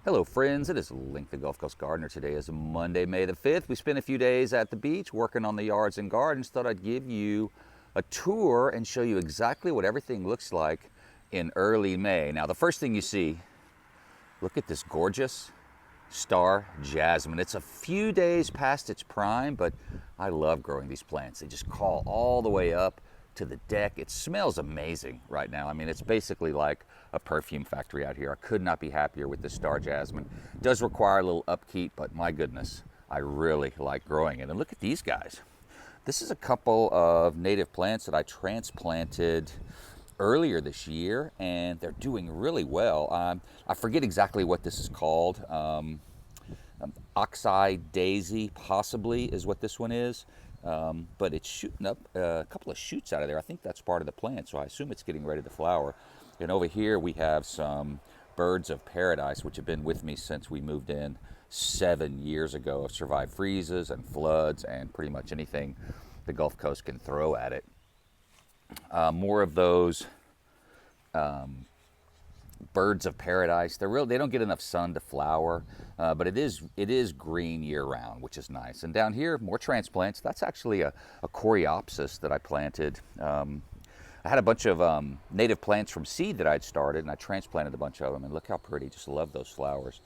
Hello friends, it is Link the Gulf Coast Gardener. Today is Monday, May the 5th. We spent a few days at the beach working on the yards and gardens. Thought I'd give you a tour and show you exactly what everything looks like in early May. Now the first thing you see, look at this gorgeous star jasmine. It's a few days past its prime, but I love growing these plants. They just call all the way up to the deck. It smells amazing right now. I mean, it's basically like a perfume factory out here. I could not be happier with this star jasmine. It does require a little upkeep, but my goodness, I really like growing it. And look at these guys. This is a couple of native plants that I transplanted earlier this year, and they're doing really well. I forget exactly what this is called. Oxeye daisy possibly is what this one is. But it's shooting up a couple of shoots out of there. I think that's part of the plant, so I assume it's getting ready to flower. And over here we have some birds of paradise, which have been with me since we moved in 7 years ago. Have survived freezes and floods and pretty much anything the Gulf Coast can throw at it. More of those birds of paradise. They don't get enough sun to flower, but it is green year round, which is nice. And down here, more transplants. That's actually a Coreopsis that I planted. I had a bunch of native plants from seed that I'd started, and I transplanted a bunch of them, and look how pretty. Just love those flowers.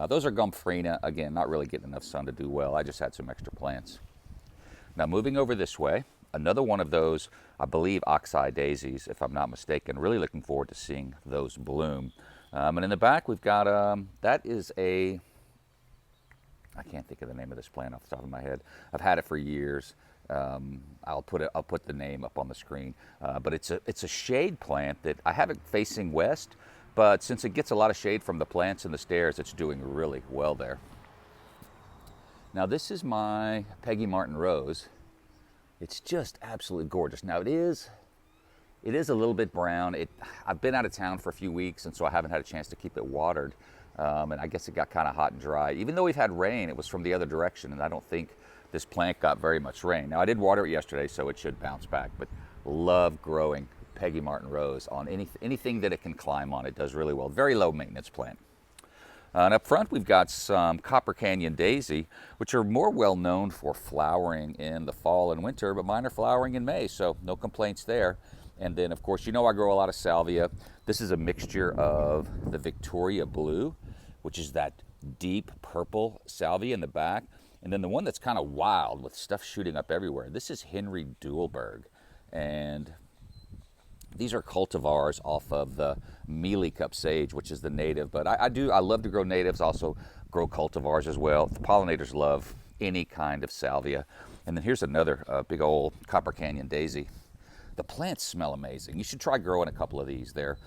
Those are Gomprena. Again, not really getting enough sun to do well. I just had some extra plants. Now moving over this way, another one of those, I believe, oxeye daisies, if I'm not mistaken. Really looking forward to seeing those bloom. And in the back, we've got, that is a, I can't think of the name of this plant off the top of my head. I've had it for years. I'll put the name up on the screen. But it's a shade plant that I have it facing west, but since it gets a lot of shade from the plants and the stairs, it's doing really well there. Now this is my Peggy Martin Rose. It's just absolutely gorgeous. Now it is a little bit brown. I've been out of town for a few weeks, and so I haven't had a chance to keep it watered. And I guess it got kind of hot and dry. Even though we've had rain, it was from the other direction, and I don't think this plant got very much rain. Now I did water it yesterday, so it should bounce back, but love growing Peggy Martin Rose on anything that it can climb on. It does really well. Very low maintenance plant. And up front, we've got some Copper Canyon Daisy, which are more well known for flowering in the fall and winter, but mine are flowering in May, so no complaints there. And then, of course, you know I grow a lot of Salvia. This is a mixture of the Victoria Blue, which is that deep purple Salvia in the back, and then the one that's kind of wild with stuff shooting up everywhere. This is Henry Duelberg, and these are cultivars off of the mealy cup sage, which is the native, but I love to grow natives, also grow cultivars as well. The pollinators love any kind of salvia. And then here's another big old Copper Canyon daisy. The plants smell amazing. You should try growing a couple of these. They're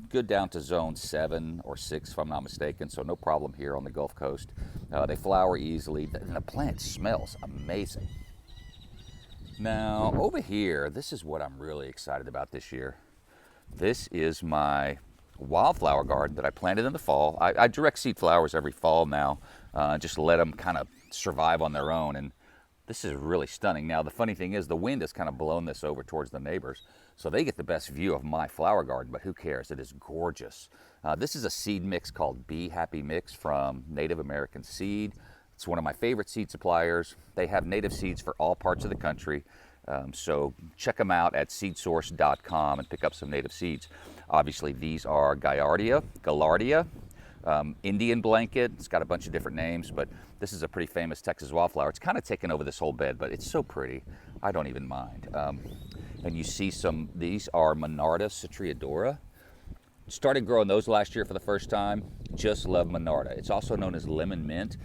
good down to zone 7 or 6, if I'm not mistaken, so no problem here on the Gulf Coast. They flower easily, and the plant smells amazing. Now, over here, this is what I'm really excited about this year. This is my wildflower garden that I planted in the fall. I direct seed flowers every fall now, just let them kind of survive on their own, and this is really stunning. Now, the funny thing is the wind has kind of blown this over towards the neighbors, so they get the best view of my flower garden, but who cares? It is gorgeous. This is a seed mix called Bee Happy Mix from Native American Seed. It's one of my favorite seed suppliers. They have native seeds for all parts of the country. So check them out at seedsource.com and pick up some native seeds. Obviously, these are Gaillardia, Indian blanket. It's got a bunch of different names, but this is a pretty famous Texas wildflower. It's kind of taken over this whole bed, but it's so pretty. I don't even mind. And you see these are Monarda citriodora. Started growing those last year for the first time. Just love Monarda. It's also known as lemon mint,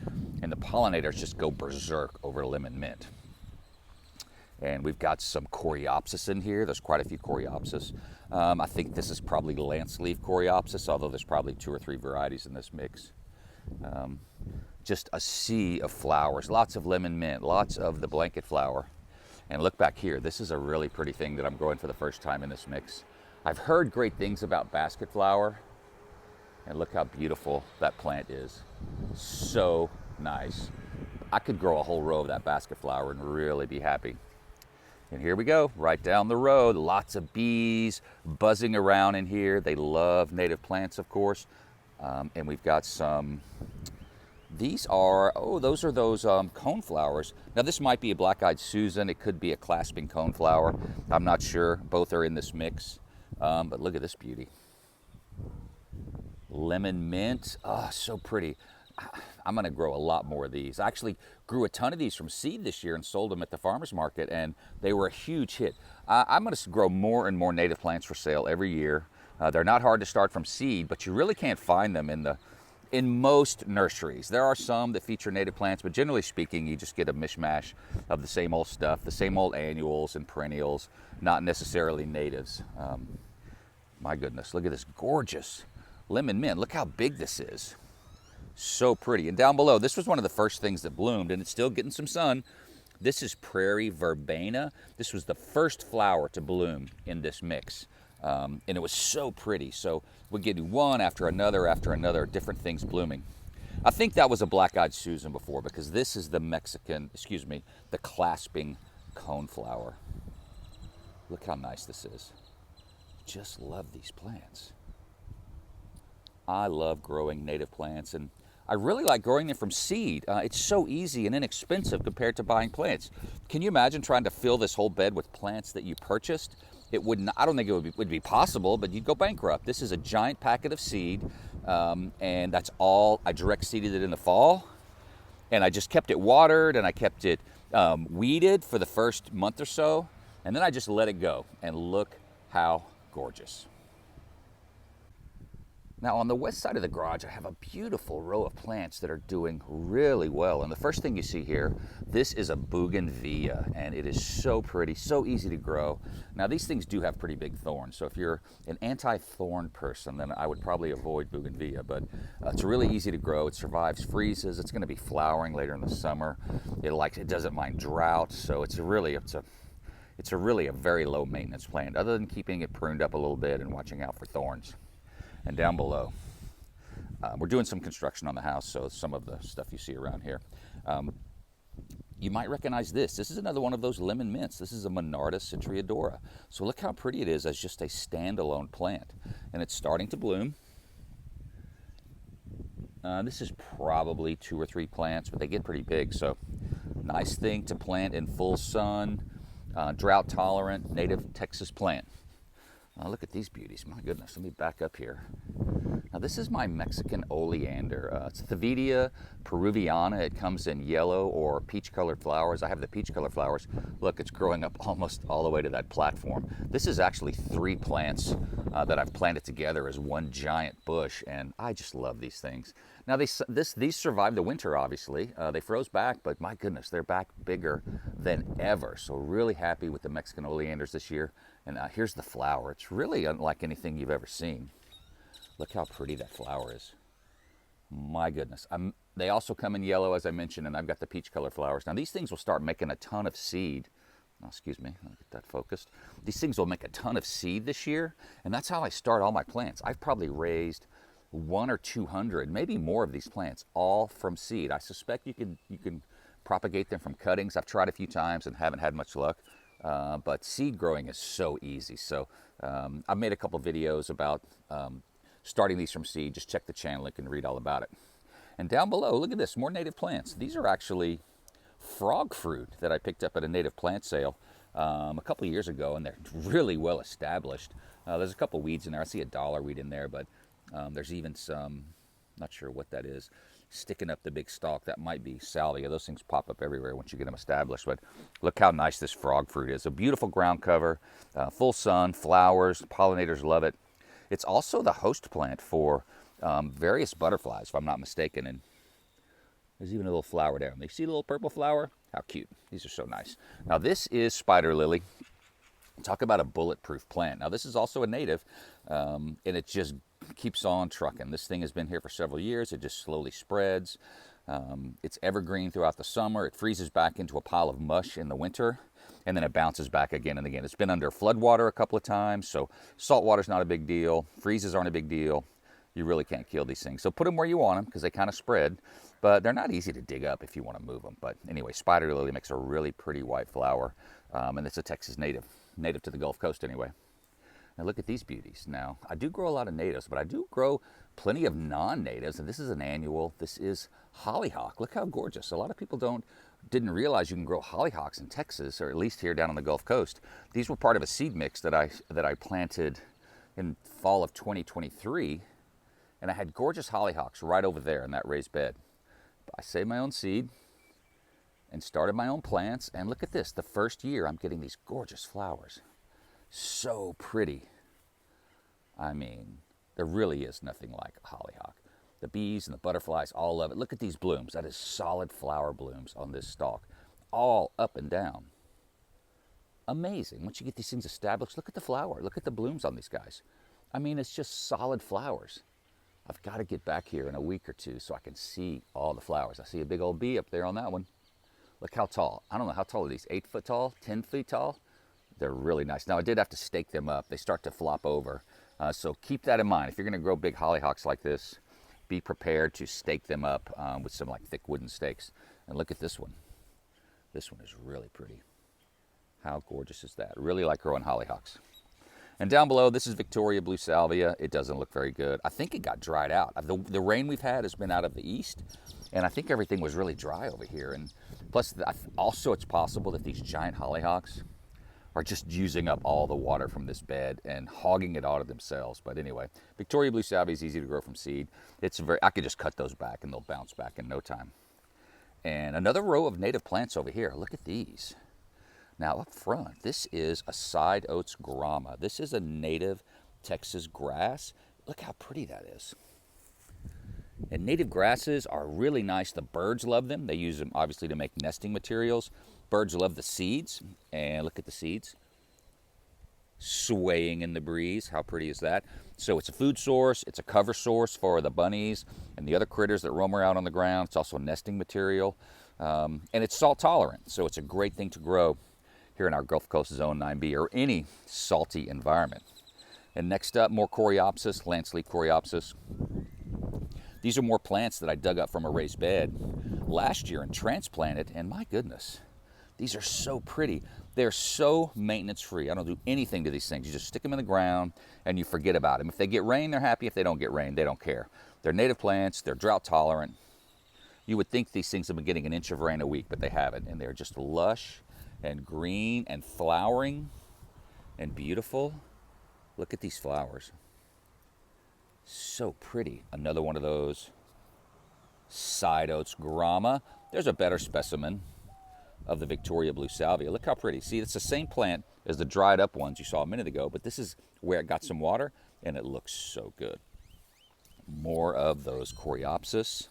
and the pollinators just go berserk over lemon mint. And we've got some Coreopsis in here. There's quite a few Coreopsis. I think this is probably Lanceleaf Coreopsis, although there's probably 2 or 3 varieties in this mix. Just a sea of flowers, lots of lemon mint, lots of the blanket flower. And look back here, this is a really pretty thing that I'm growing for the first time in this mix. I've heard great things about Basketflower, and look how beautiful that plant is. So nice. I could grow a whole row of that Basketflower and really be happy. And here we go, right down the road, lots of bees buzzing around in here. They love native plants, of course. And we've got some, these are, oh, those are those coneflowers. Now this might be a black-eyed Susan. It could be a clasping coneflower. I'm not sure. Both are in this mix. But look at this beauty. Lemon mint. Oh, so pretty. I'm going to grow a lot more of these. I actually grew a ton of these from seed this year and sold them at the farmer's market, and they were a huge hit. I'm going to grow more and more native plants for sale every year. They're not hard to start from seed, but you really can't find them in most nurseries. There are some that feature native plants, but generally speaking, you just get a mishmash of the same old stuff, the same old annuals and perennials, not necessarily natives. My goodness, look at this gorgeous lemon mint. Look how big this is. So pretty. And down below, this was one of the first things that bloomed, and it's still getting some sun. This is Prairie Verbena. This was the first flower to bloom in this mix. And it was so pretty. So we're getting one after another, different things blooming. I think that was a black-eyed Susan before, because this is the the clasping coneflower. Look how nice this is. Just love these plants. I love growing native plants, and I really like growing them from seed. It's so easy and inexpensive compared to buying plants. Can you imagine trying to fill this whole bed with plants that you purchased? It wouldn't. I don't think it would be possible, but you'd go bankrupt. This is a giant packet of seed, and that's all. I direct seeded it in the fall, and I just kept it watered, and I kept it weeded for the first month or so, and then I just let it go. And look how gorgeous. Now on the west side of the garage, I have a beautiful row of plants that are doing really well. And the first thing you see here, this is a bougainvillea, and it is so pretty, so easy to grow. Now these things do have pretty big thorns, so if you're an anti-thorn person, then I would probably avoid bougainvillea, but it's really easy to grow. It survives freezes. It's going to be flowering later in the summer. It doesn't mind drought, so it's really a very low maintenance plant, other than keeping it pruned up a little bit and watching out for thorns. And down below, we're doing some construction on the house, so some of the stuff you see around here. You might recognize this. This is another one of those lemon mints. This is a Monarda citriodora. So look how pretty it is as just a standalone plant. And it's starting to bloom. This is probably 2 or 3 plants, but they get pretty big. So nice thing to plant in full sun, drought tolerant, native Texas plant. Look at these beauties. My goodness, let me back up here. Now this is my Mexican oleander. It's Thavidia peruviana. It comes in yellow or peach colored flowers. I have the peach colored flowers. Look, it's growing up almost all the way to that platform. This is actually 3 plants that I've planted together as one giant bush, and I just love these things. Now these survived the winter, obviously. They froze back, but my goodness, they're back bigger than ever. So really happy with the Mexican oleanders this year. And here's the flower. It's really unlike anything you've ever seen. Look how pretty that flower is. My goodness. They also come in yellow, as I mentioned, and I've got the peach color flowers. Now these things will start making a ton of seed. Oh, excuse me, I'll get that focused. These things will make a ton of seed this year, and that's how I start all my plants. I've probably raised 100 or 200, maybe more of these plants, all from seed. I suspect you can propagate them from cuttings. I've tried a few times and haven't had much luck. But seed growing is so easy. So I've made a couple videos about starting these from seed. Just check the channel, you can read all about it. And down below, look at this, more native plants. These are actually frog fruit that I picked up at a native plant sale a couple of years ago, and they're really well established. There's a couple weeds in there. I see a dollar weed in there, but there's even some, not sure what that is, sticking up the big stalk. That might be salvia. Those things pop up everywhere once you get them established. But look how nice this frog fruit is. A beautiful ground cover, full sun, flowers, pollinators love it. It's also the host plant for various butterflies, if I'm not mistaken. And there's even a little flower there. You see the little purple flower? How cute. These are so nice. Now this is spider lily. Talk about a bulletproof plant. Now this is also a native, and it just keeps on trucking. This thing has been here for several years. It just slowly spreads. It's evergreen throughout the summer. It freezes back into a pile of mush in the winter, and then it bounces back again and again. It's been under floodwater a couple of times, so salt water's not a big deal. Freezes aren't a big deal. You really can't kill these things. So put them where you want them, because they kind of spread, but they're not easy to dig up if you want to move them. But anyway, spider lily makes a really pretty white flower, and it's a Texas native to the Gulf Coast anyway. And look at these beauties. Now, I do grow a lot of natives, but I do grow plenty of non-natives, and this is an annual. This is hollyhock. Look how gorgeous. A lot of people didn't realize you can grow hollyhocks in Texas, or at least here down on the Gulf Coast. These were part of a seed mix that I planted in fall of 2023, and I had gorgeous hollyhocks right over there in that raised bed. I saved my own seed and started my own plants, and look at this. The first year I'm getting these gorgeous flowers. So pretty. I mean, there really is nothing like a hollyhock. The bees and the butterflies all love it. Look at these blooms. That is solid flower blooms on this stalk, all up and down. Amazing. Once you get these things established, look at the flower. Look at the blooms on these guys. I mean, it's just solid flowers. I've got to get back here in a week or two so I can see all the flowers. I see a big old bee up there on that one. Look how tall. I don't know, how tall are these? 8 foot tall? 10 feet tall? They're really nice. Now, I did have to stake them up. They start to flop over. So keep that in mind. If you're going to grow big hollyhocks like this, be prepared to stake them up with some like thick wooden stakes. And look at this one. This one is really pretty. How gorgeous is that? Really like growing hollyhocks. And down below, this is Victoria Blue Salvia. It doesn't look very good. I think it got dried out. The rain we've had has been out of the east, and I think everything was really dry over here. And plus, also it's possible that these giant hollyhocks are just using up all the water from this bed and hogging it all to themselves. But anyway, Victoria Blue Salvia is easy to grow from seed. I could just cut those back and they'll bounce back in no time. And another row of native plants over here. Look at these. Now up front, this is a side oats grama. This is a native Texas grass. Look how pretty that is. And native grasses are really nice. The birds love them. They use them obviously to make nesting materials. Birds love the seeds. And look at the seeds swaying in the breeze. How pretty is that? So it's a food source. It's a cover source for the bunnies and the other critters that roam around on the ground. It's also a nesting material. And it's salt tolerant. So it's a great thing to grow here in our Gulf Coast Zone 9B or any salty environment. And next up, more Coreopsis, Lanceleaf Coreopsis. These are more plants that I dug up from a raised bed last year and transplanted, and my goodness, these are so pretty. They're so maintenance free. I don't do anything to these things. You just stick them in the ground and you forget about them. If they get rain, they're happy. If they don't get rain, they don't care. They're native plants, they're drought tolerant. You would think these things have been getting an inch of rain a week, but they haven't, and they're just lush and green and flowering and beautiful. Look at these flowers. So pretty. Another one of those side oats grama. There's a better specimen of the Victoria Blue Salvia. Look how pretty. See, it's the same plant as the dried up ones you saw a minute ago, but this is where it got some water and it looks so good. More of those Coreopsis.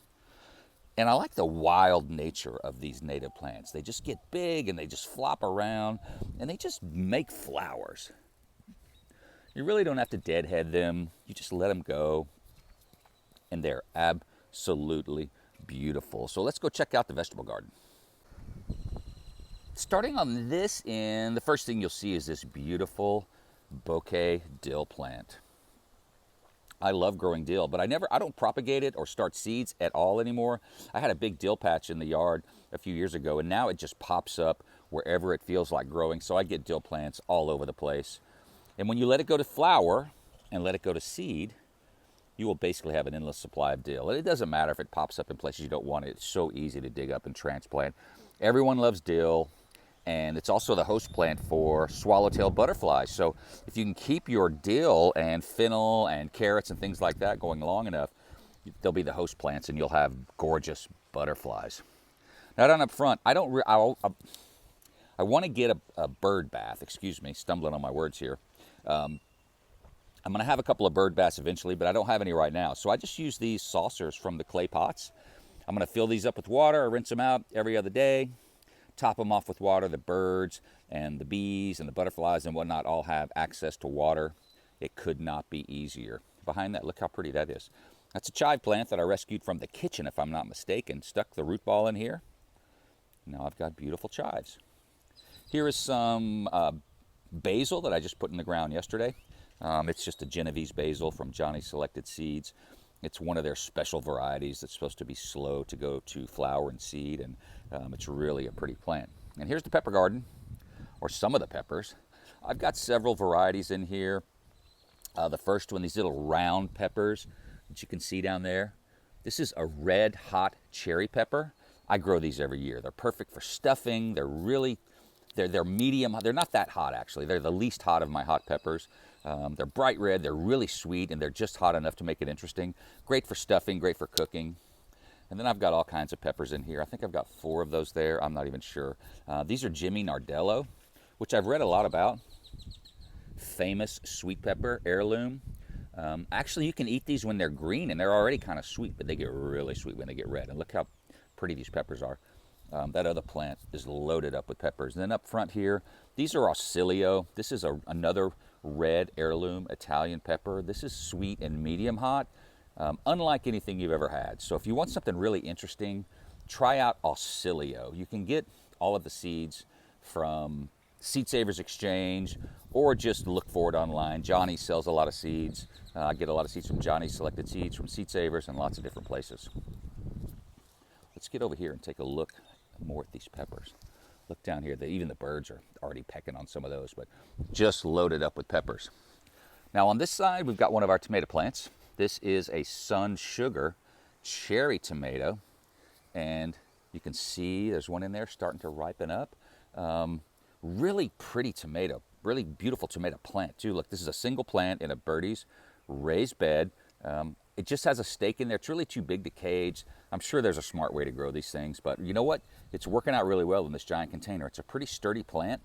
And I like the wild nature of these native plants. They just get big and they just flop around and they just make flowers. You really don't have to deadhead them. You just let them go. And they're absolutely beautiful. So let's go check out the vegetable garden. Starting on this end, the first thing you'll see is this beautiful Bouquet Dill plant. I love growing dill, but I don't propagate it or start seeds at all anymore. I had a big dill patch in the yard a few years ago, and now it just pops up wherever it feels like growing. So I get dill plants all over the place. And when you let it go to flower and let it go to seed, you will basically have an endless supply of dill. And it doesn't matter if it pops up in places you don't want it. It's so easy to dig up and transplant. Everyone loves dill. And it's also the host plant for swallowtail butterflies. So if you can keep your dill and fennel and carrots and things like that going long enough, they'll be the host plants and you'll have gorgeous butterflies. Now down up front, I want to get a bird bath. Excuse me, stumbling on my words here. I'm going to have a couple of bird baths eventually, but I don't have any right now. So I just use these saucers from the clay pots. I'm going to fill these up with water. I rinse them out every other day. Top them off with water. The birds and the bees and the butterflies and whatnot all have access to water. It could not be easier. Behind that, look how pretty that is. That's a chive plant that I rescued from the kitchen, if I'm not mistaken. Stuck the root ball in here. Now I've got beautiful chives. Here is some basil that I just put in the ground yesterday. It's just a Genovese basil from Johnny's Selected Seeds. It's one of their special varieties that's supposed to be slow to go to flower and seed, and it's really a pretty plant. And here's the pepper garden, or some of the peppers. I've got several varieties in here. The first one, these little round peppers that you can see down there. This is a red hot cherry pepper. I grow these every year. They're perfect for stuffing. They're medium. They're not that hot, actually. They're the least hot of my hot peppers. They're bright red. They're really sweet, and they're just hot enough to make it interesting. Great for stuffing, great for cooking. And then I've got all kinds of peppers in here. I think I've got 4 of those there. I'm not even sure. These are Jimmy Nardello, which I've read a lot about. Famous sweet pepper, heirloom. Actually, you can eat these when they're green, and they're already kind of sweet, but they get really sweet when they get red. And look how pretty these peppers are. That other plant is loaded up with peppers. And then up front here, these are Ausilio. This is another red heirloom Italian pepper. This is sweet and medium hot. Unlike anything you've ever had. So if you want something really interesting, try out Ausilio. You can get all of the seeds from Seed Savers Exchange, or just look for it online. Johnny sells a lot of seeds. I get a lot of seeds from Johnny Selected Seeds, from Seed Savers, and lots of different places. Let's get over here and take a look more at these peppers. Look down here. Even the birds are already pecking on some of those, but just loaded up with peppers. Now on this side, we've got one of our tomato plants. This is a Sun Sugar cherry tomato, and you can see there's one in there starting to ripen up. Really pretty tomato, really beautiful tomato plant too. Look, this is a single plant in a birdie's raised bed. It just has a stake in there. It's really too big to cage. I'm sure there's a smart way to grow these things, but you know what? It's working out really well in this giant container. It's a pretty sturdy plant,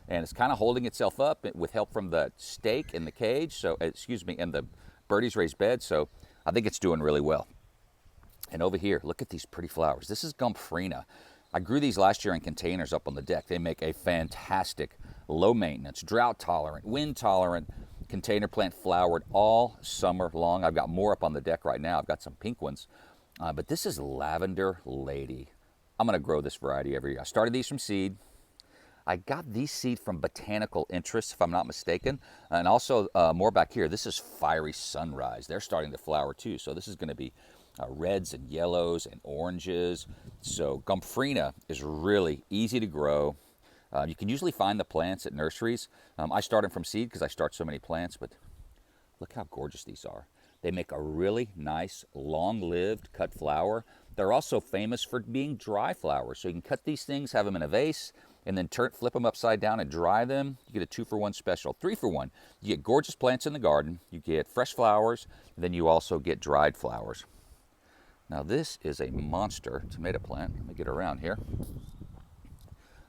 and it's kind of holding itself up with help from the stake in the cage. So, in the birdie's raised bed. So I think it's doing really well. And over here, look at these pretty flowers. This is Gomprena. I grew these last year in containers up on the deck. They make a fantastic, low maintenance, drought tolerant, wind tolerant container plant, flowered all summer long. I've got more up on the deck right now. I've got some pink ones, but this is Lavender Lady. I'm going to grow this variety every year. I started these from seed. I got these seed from Botanical Interests, if I'm not mistaken, and also more back here. This is Fiery Sunrise. They're starting to flower too, so this is going to be reds and yellows and oranges. So Gomprena is really easy to grow. You can usually find the plants at nurseries. I start them from seed because I start so many plants, but look how gorgeous these are. They make a really nice, long-lived cut flower. They're also famous for being dry flowers. So you can cut these things, have them in a vase, and then flip them upside down and dry them. You get a 2-for-1 special, 3-for-1. You get gorgeous plants in the garden, you get fresh flowers, and then you also get dried flowers. Now this is a monster tomato plant. Let me get around here.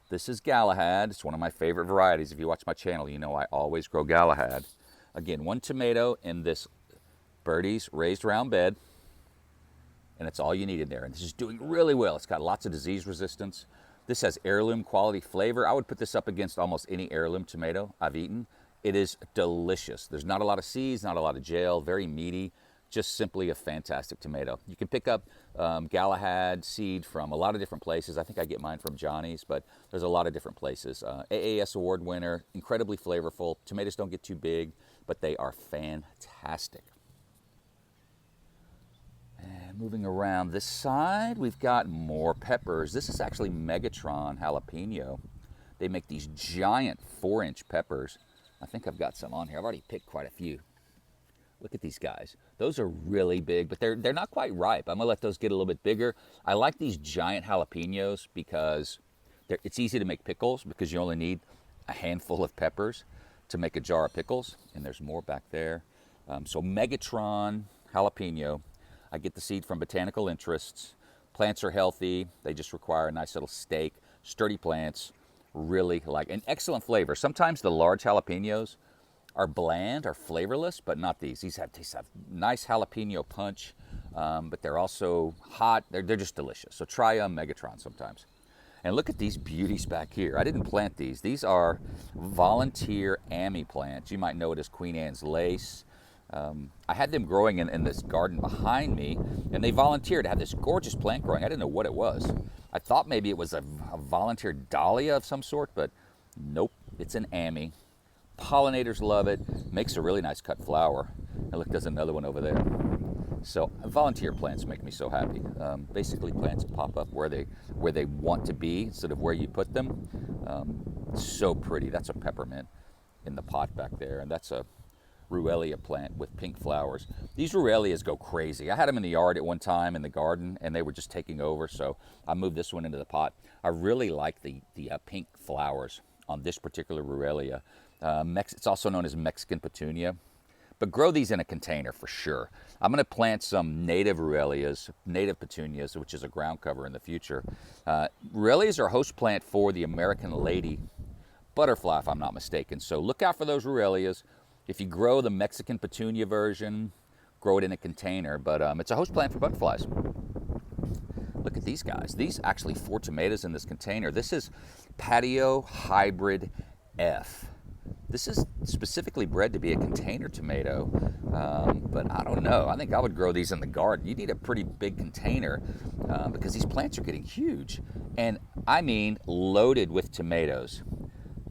This is Galahad. It's one of my favorite varieties. If you watch my channel, you know I always grow Galahad. Again, 1 tomato in this birdie's raised round bed, and it's all you need in there. And this is doing really well. It's got lots of disease resistance. This has heirloom quality flavor. I would put this up against almost any heirloom tomato I've eaten. It is delicious. There's not a lot of seeds, not a lot of gel, very meaty, just simply a fantastic tomato. You can pick up Galahad seed from a lot of different places. I think I get mine from Johnny's, but there's a lot of different places. AAS award winner, incredibly flavorful. Tomatoes don't get too big, but they are fantastic. And moving around this side, we've got more peppers. This is actually Megatron Jalapeno. They make these giant 4-inch peppers. I think I've got some on here. I've already picked quite a few. Look at these guys. Those are really big, but they're not quite ripe. I'm gonna let those get a little bit bigger. I like these giant jalapenos because it's easy to make pickles because you only need a handful of peppers to make a jar of pickles. And there's more back there. So Megatron Jalapeno. I get the seed from Botanical Interests. Plants are healthy. They just require a nice little stake. Sturdy plants, really like an excellent flavor. Sometimes the large jalapenos are bland or flavorless, but not these. These have nice jalapeno punch, but they're also hot. They're just delicious. So try Megatron sometimes. And look at these beauties back here. I didn't plant these. These are volunteer Ammi plants. You might know it as Queen Anne's lace. I had them growing in this garden behind me, and they volunteered to have this gorgeous plant growing. I didn't know what it was. I thought maybe it was a volunteer dahlia of some sort, but nope, it's an Ammi. Pollinators love it. Makes a really nice cut flower. And look, there's another one over there. So volunteer plants make me so happy. Basically, plants pop up where they want to be instead of where you put them. So pretty. That's a peppermint in the pot back there, and that's a Ruellia plant with pink flowers. These Ruellias go crazy. I had them in the yard at one time in the garden, and they were just taking over, so I moved this one into the pot. I really like the pink flowers on this particular Ruellia. It's also known as Mexican petunia, but grow these in a container for sure. I'm going to plant some native Ruellias, native petunias, which is a ground cover in the future. Ruellias are a host plant for the American lady butterfly, if I'm not mistaken. So look out for those Ruellias. If you grow the Mexican petunia version, grow it in a container, but it's a host plant for butterflies. Look at these guys. These actually 4 tomatoes in this container. This is Patio Hybrid F. This is specifically bred to be a container tomato, but I don't know. I think I would grow these in the garden. You need a pretty big container because these plants are getting huge. And I mean loaded with tomatoes.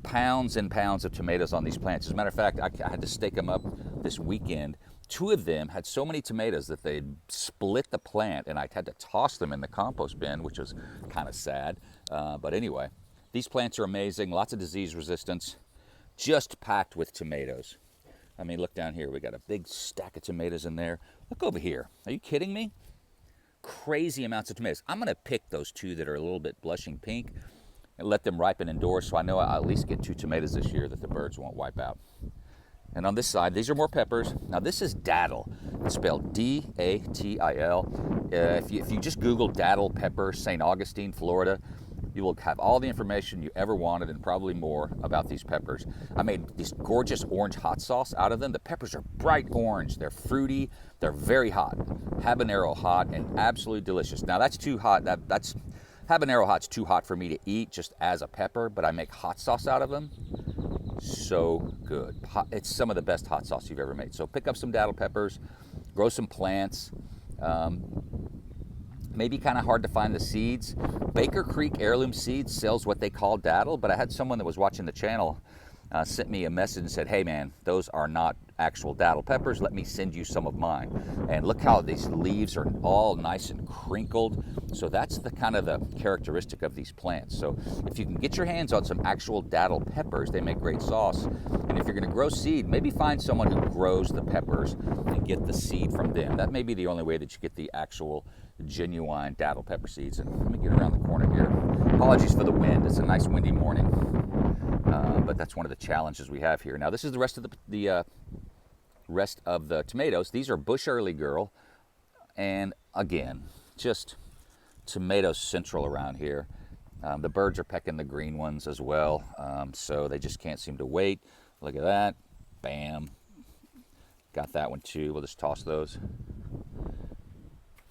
Pounds and pounds of tomatoes on these plants. As a matter of fact, I had to stake them up this weekend. 2 of them had so many tomatoes that they split the plant, and I had to toss them in the compost bin, which was kind of sad. But anyway, these plants are amazing. Lots of disease resistance. Just packed with tomatoes. I mean, look down here. We got a big stack of tomatoes in there. Look over here. Are you kidding me? Crazy amounts of tomatoes. I'm going to pick those 2 that are a little bit blushing pink and let them ripen indoors, so I know I'll at least get 2 tomatoes this year that the birds won't wipe out. And on this side, these are more peppers. Now this is Datil. It's spelled D-A-T-I-L. If you just Google Datil Pepper, St. Augustine, Florida, you will have all the information you ever wanted and probably more about these peppers. I made this gorgeous orange hot sauce out of them. The peppers are bright orange. They're fruity. They're very hot. Habanero hot and absolutely delicious. Now that's too hot. That's Habanero hot's too hot for me to eat just as a pepper, but I make hot sauce out of them. So good. It's some of the best hot sauce you've ever made. So pick up some Datil peppers, grow some plants. Maybe kind of hard to find the seeds. Baker Creek Heirloom Seeds sells what they call Datil, but I had someone that was watching the channel sent me a message and said, hey man, those are not actual Datil peppers. Let me send you some of mine. And look how these leaves are all nice and crinkled. So that's the kind of the characteristic of these plants. So if you can get your hands on some actual Datil peppers, they make great sauce. And if you're going to grow seed, maybe find someone who grows the peppers and get the seed from them. That may be the only way that you get the actual genuine Datil pepper seeds. And let me get around the corner here. Apologies for the wind. It's a nice windy morning. But that's one of the challenges we have here. Now this is the rest of the tomatoes. These are Bush Early Girl, and again, just tomatoes central around here. The birds are pecking the green ones as well, so they just can't seem to wait. Look at that, bam, got that one too. We'll just toss those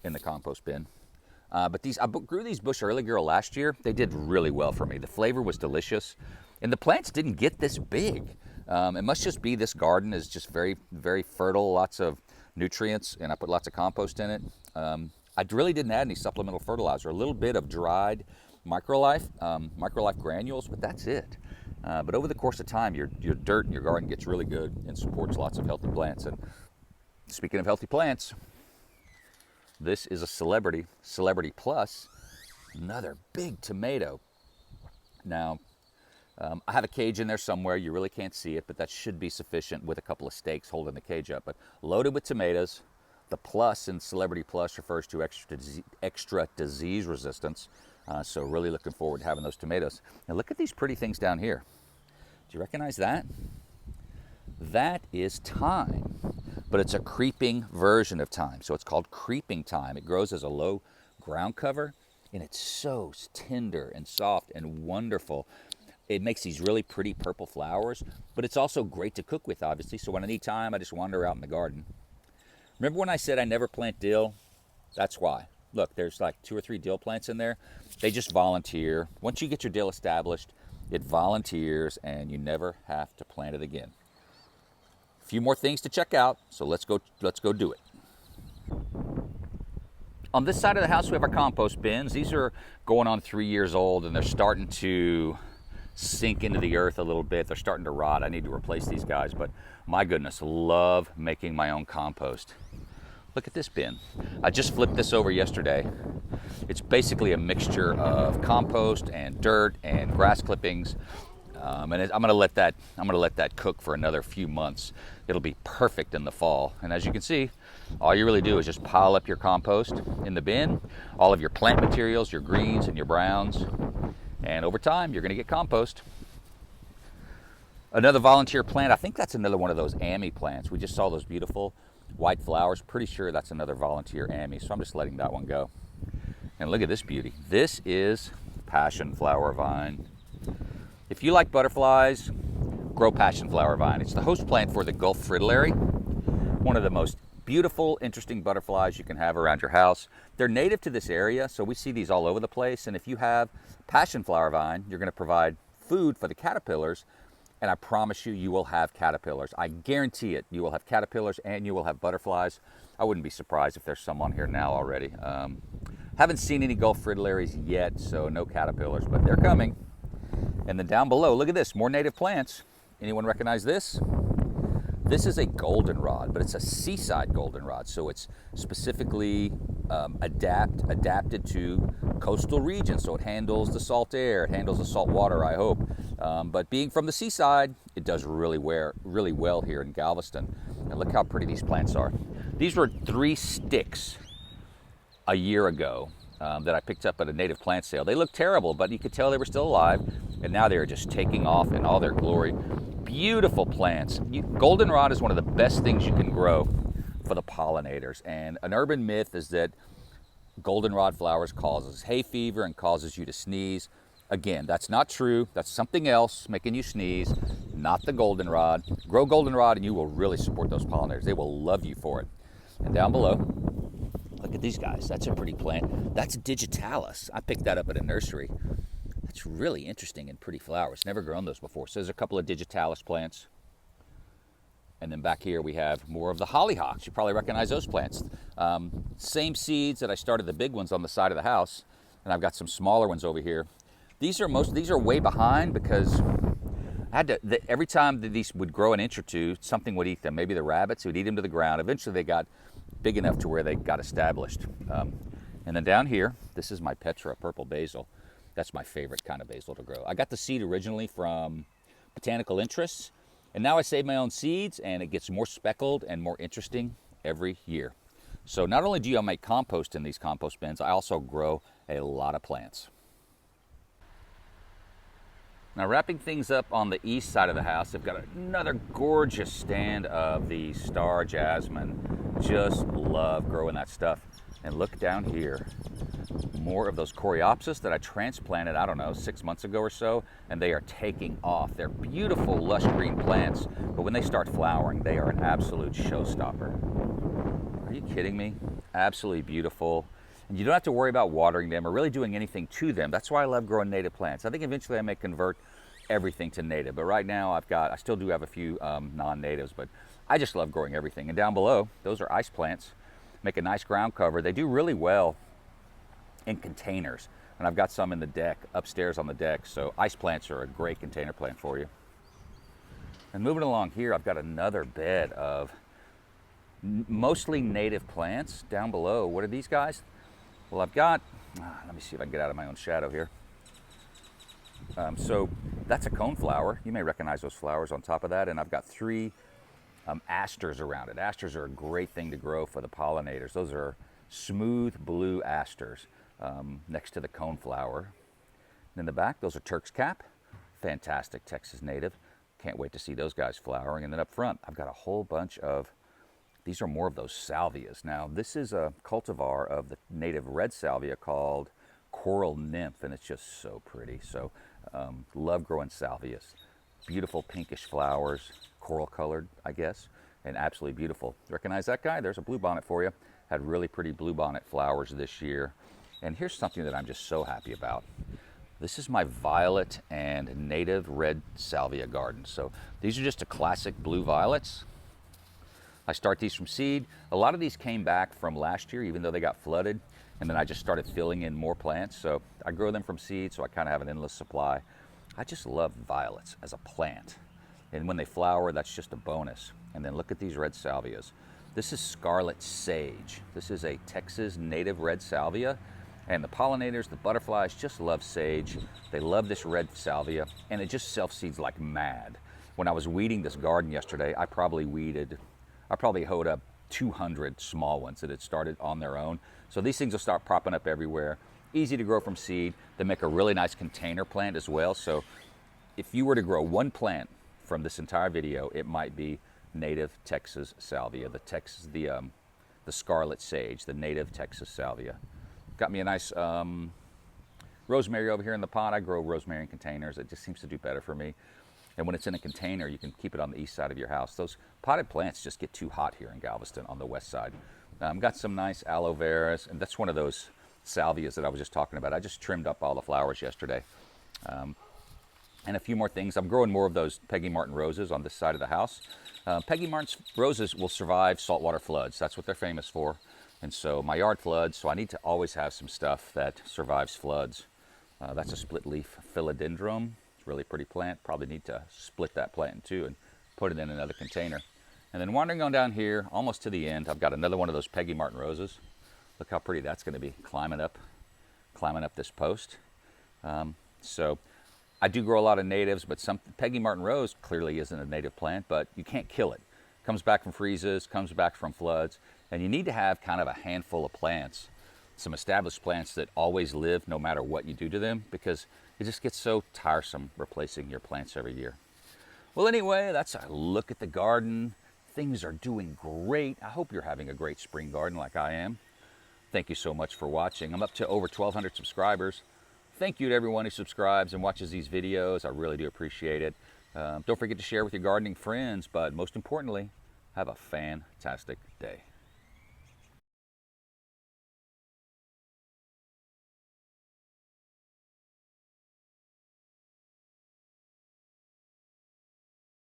in the compost bin. But I grew these Bush Early Girl last year. They did really well for me. The flavor was delicious. And the plants didn't get this big. It must just be this garden is just very, very fertile, lots of nutrients, and I put lots of compost in it. I really didn't add any supplemental fertilizer, a little bit of dried microlife granules, but that's it. But over the course of time, your dirt in your garden gets really good and supports lots of healthy plants. And speaking of healthy plants, this is a Celebrity Plus, another big tomato. Now, I have a cage in there somewhere. You really can't see it, but that should be sufficient with a couple of stakes holding the cage up. But loaded with tomatoes. The plus in Celebrity Plus refers to extra disease resistance. So really looking forward to having those tomatoes. Now look at these pretty things down here. Do you recognize that? That is thyme, but it's a creeping version of thyme. So it's called creeping thyme. It grows as a low ground cover, and it's so tender and soft and wonderful. It makes these really pretty purple flowers, but it's also great to cook with, obviously. So when I need time, I just wander out in the garden. Remember when I said I never plant dill? That's why. Look, there's like 2 or 3 dill plants in there. They just volunteer. Once you get your dill established, it volunteers and you never have to plant it again. A few more things to check out, so let's go do it. On this side of the house, we have our compost bins. These are going on 3 years old, and they're starting to sink into the earth a little bit. They're starting to rot. I need to replace these guys, but my goodness, love making my own compost. Look at this bin. I just flipped this over yesterday. It's basically a mixture of compost and dirt and grass clippings. And I'm gonna let that cook for another few months. It'll be perfect in the fall. And as you can see, all you really do is just pile up your compost in the bin, all of your plant materials, your greens and your browns, and over time you're gonna get compost. Another volunteer plant, I think that's another one of those Ammi plants. We just saw those beautiful white flowers. Pretty sure that's another volunteer Ammi, so I'm just letting that one go. And look at this beauty. This is Passionflower Vine. If you like butterflies, grow Passionflower Vine. It's the host plant for the Gulf fritillary, one of the most beautiful, interesting butterflies you can have around your house. They're native to this area, so we see these all over the place. And if you have Passionflower Vine, you're gonna provide food for the caterpillars, and I promise you, you will have caterpillars. I guarantee it. You will have caterpillars and you will have butterflies. I wouldn't be surprised if there's some on here now already. Haven't seen any Gulf fritillaries yet, so no caterpillars, but they're coming. And then down below, look at this, more native plants. Anyone recognize this? This is a goldenrod, but it's a seaside goldenrod, so it's specifically adapted to coastal regions, so it handles the salt air, it handles the salt water, I hope. But being from the seaside, it does really well here in Galveston. And look how pretty these plants are. These were 3 sticks a year ago that I picked up at a native plant sale. They looked terrible, but you could tell they were still alive, and now they're just taking off in all their glory. Beautiful plants. Goldenrod is one of the best things you can grow for the pollinators, and an urban myth is that goldenrod flowers causes hay fever and causes you to sneeze. Again, that's not true. That's something else making you sneeze, not the goldenrod. Grow goldenrod and you will really support those pollinators. They will love you for it. And down below, look at these guys. That's a pretty plant. That's digitalis. I picked that up at a nursery. That's really interesting and pretty flowers. Never grown those before. So there's a couple of digitalis plants. And then back here we have more of the hollyhocks. You probably recognize those plants. Same seeds that I started the big ones on the side of the house. And I've got some smaller ones over here. These are way behind because I had to, every time that these would grow an inch or two, something would eat them. Maybe the rabbits would eat them to the ground. Eventually they got big enough to where they got established. And then down here, this is my Petra purple basil. That's my favorite kind of basil to grow. I got the seed originally from Botanical Interests, and now I save my own seeds, and it gets more speckled and more interesting every year. So not only do I make compost in these compost bins, I also grow a lot of plants. Now, wrapping things up on the east side of the house, I've got another gorgeous stand of the star jasmine. Just love growing that stuff. And look down here, more of those Coreopsis that I transplanted, I don't know, 6 months ago or so, and they are taking off. They're beautiful, lush green plants, but when they start flowering, they are an absolute showstopper. Are you kidding me? Absolutely beautiful. And you don't have to worry about watering them or really doing anything to them. That's why I love growing native plants. I think eventually I may convert everything to native, but right now I still do have a few non-natives, but I just love growing everything. And down below, those are ice plants. Make a nice ground cover. They do really well in containers, and I've got some in the deck, upstairs on the deck, so ice plants are a great container plant for you. And moving along here, I've got another bed of mostly native plants. Down below, what are these guys? Well, I've got, let me see if I can get out of my own shadow here. So that's a coneflower. You may recognize those flowers on top of that, and I've got 3 asters around it. Asters are a great thing to grow for the pollinators. Those are smooth blue asters next to the coneflower. And in the back, those are Turk's cap. Fantastic Texas native. Can't wait to see those guys flowering. And then up front, I've got a whole bunch of, these are more of those salvias. Now, this is a cultivar of the native red salvia called Coral Nymph, and it's just so pretty. So, love growing salvias. Beautiful pinkish flowers, coral colored, I guess, and absolutely beautiful. Recognize that guy? There's a bluebonnet for you. Had really pretty bluebonnet flowers this year. And here's something that I'm just so happy about. This is my violet and native red salvia garden. So these are just a classic blue violets. I start these from seed. A lot of these came back from last year, even though they got flooded. And then I just started filling in more plants. So I grow them from seed, so I kind of have an endless supply. I just love violets as a plant. And when they flower, that's just a bonus. And then look at these red salvias. This is Scarlet Sage. This is a Texas native red salvia, And the pollinators, the butterflies, just love sage. They love this red salvia, and it just self-seeds like mad. When I was weeding this garden yesterday, I probably hoed up 200 small ones that had started on their own. So these things will start popping up everywhere. Easy to grow from seed. They make a really nice container plant as well. So if you were to grow one plant from this entire video, it might be native Texas salvia, the scarlet sage, the native Texas salvia. Got me a nice rosemary over here in the pot. I grow rosemary in containers. It just seems to do better for me. And when it's in a container, you can keep it on the east side of your house. Those potted plants just get too hot here in Galveston on the west side. Got some nice aloe veras, and that's one of those salvias that I was just talking about. I just trimmed up all the flowers yesterday. And a few more things. I'm growing more of those Peggy Martin roses on this side of the house. Peggy Martin's roses will survive saltwater floods. That's what they're famous for. And so my yard floods, so I need to always have some stuff that survives floods. That's a split leaf philodendron. It's a really pretty plant. Probably need to split that plant in two and put it in another container. And then wandering on down here, almost to the end, I've got another one of those Peggy Martin roses. Look how pretty that's going to be climbing up this post. So I do grow a lot of natives, but some Peggy Martin rose clearly isn't a native plant, but you can't kill it. Comes back from freezes, comes back from floods, and you need to have kind of a handful of plants, some established plants that always live no matter what you do to them, because it just gets so tiresome replacing your plants every year. Well, anyway, that's a look at the garden. Things are doing great. I hope you're having a great spring garden like I am. Thank you so much for watching. I'm up to over 1,200 subscribers. Thank you to everyone who subscribes and watches these videos. I really do appreciate it. Don't forget to share with your gardening friends, but most importantly, have a fantastic day.